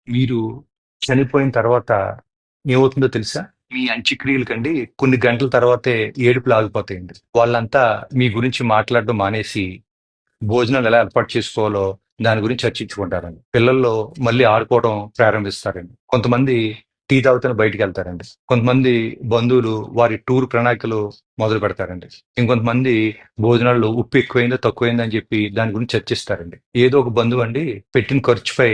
మీరు చనిపోయిన తర్వాత ఏమవుతుందో తెలుసా? మీ అంత్యక్రియలకండి కొన్ని గంటల తర్వాతే ఏడుపులు ఆగిపోతాయండి. వాళ్ళంతా మీ గురించి మాట్లాడడం మానేసి, భోజనాలు ఎలా ఏర్పాటు చేసుకోవాలో దాని గురించి చర్చించుకుంటారండి. పిల్లల్లో మళ్ళీ ఆడుకోవడం ప్రారంభిస్తారండి. కొంతమంది టీ తాగుతూనే బయటికెళ్తారండి. కొంతమంది బంధువులు వారి టూర్ ప్రణాళికలు మొదలు పెడతారండి. ఇంకొంతమంది భోజనాల్లో ఉప్పు ఎక్కువైందో, తక్కువైందో అని చెప్పి దాని గురించి చర్చిస్తారండి. ఏదో ఒక బంధువండి పెట్టిన ఖర్చుపై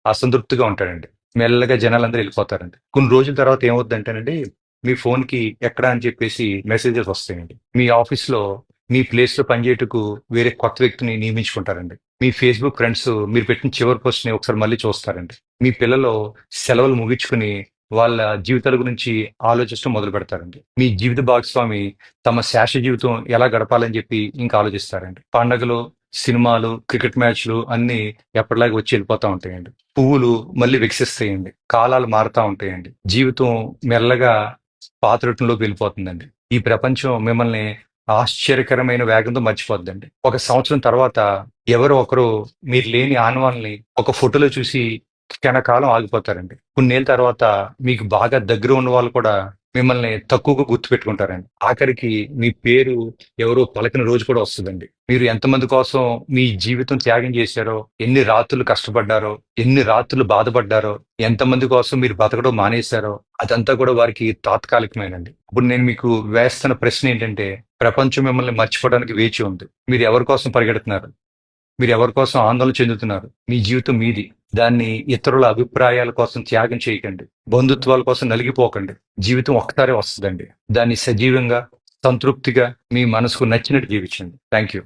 అసంతృప్తిగా ఉంటాడండి. మెల్లగా జనాలందరూ వెళ్ళిపోతారండి. కొన్ని రోజుల తర్వాత ఏమవుద్దంటేనండి, మీ ఫోన్‌కి ఎక్కడా అని చెప్పేసి మెసేజెస్ వస్తాయండి. మీ ఆఫీస్‌లో మీ ప్లేస్‌లో పనిచేయుటకు వేరే కొత్త వ్యక్తిని నియమించుకుంటారండి. మీ ఫేస్‌బుక్ ఫ్రెండ్స్ మీరు పెట్టిన చివరి పోస్ట్‌ని ఒకసారి మళ్ళీ చూస్తారండి. మీ పిల్లలు సెలవులు ముగించుకుని వాళ్ళ జీవితాల గురించి ఆలోచించడం మొదలుపెడతారండి. మీ జీవిత భాగస్వామి తమ శేష జీవితం ఎలా గడపాలని చెప్పి ఇంకా ఆలోచిస్తారండి. పండగలు, సినిమాలు, క్రికెట్ మ్యాచ్‌లు అన్నీ ఎప్పటిలాగా వచ్చి వెళ్ళిపోతా ఉంటాయండి. పువ్వులు మళ్ళీ వికసిస్తాయండి. కాలాలు మారుతా ఉంటాయండి. జీవితం మెల్లగా పాత రొటీన్‌లోకి వెళ్ళిపోతుందండి. ఈ ప్రపంచం మిమ్మల్ని ఆశ్చర్యకరమైన వేగంతో మర్చిపోద్దండి. ఒక సంవత్సరం తర్వాత ఎవరో ఒకరు మీరు లేని ఆనవాల్ని ఒక ఫోటోలో చూసి క్షణకాలం ఆగిపోతారండి. కొన్నేళ్ల తర్వాత మీకు బాగా దగ్గర ఉన్న వాళ్ళు కూడా మిమ్మల్ని తక్కువగా గుర్తుపెట్టుకుంటారండి. ఆఖరికి మీ పేరు ఎవరో పలకని రోజు కూడా వస్తదండి. మీరు ఎంతమంది కోసం మీ జీవితం త్యాగం చేశారో, ఎన్ని రాత్రులు కష్టపడ్డారో, ఎన్ని రాత్రులు బాధపడ్డారో, ఎంతమంది కోసం మీరు బతకడం మానేశారో, అదంతా కూడా వారికి తాత్కాలికమేనండి. ఇప్పుడు నేను మీకు వేస్తున్న ప్రశ్న ఏంటంటే, ప్రపంచం మిమ్మల్ని మర్చిపోవడానికి వేచి ఉంది. మీరు ఎవరి కోసం పరిగెడుతున్నారు? మీరు ఎవరి కోసం ఆందోళన చెందుతున్నారు? మీ జీవితం మీది. దాన్ని ఇతరుల అభిప్రాయాల కోసం త్యాగం చేయకండి. బంధుత్వాల కోసం నలిగిపోకండి. జీవితం ఒక్కసారే వస్తదండి. దాన్ని సజీవంగా, సంతృప్తిగా మీ మనసుకు నచ్చినట్టు జీవించండి. Thank you.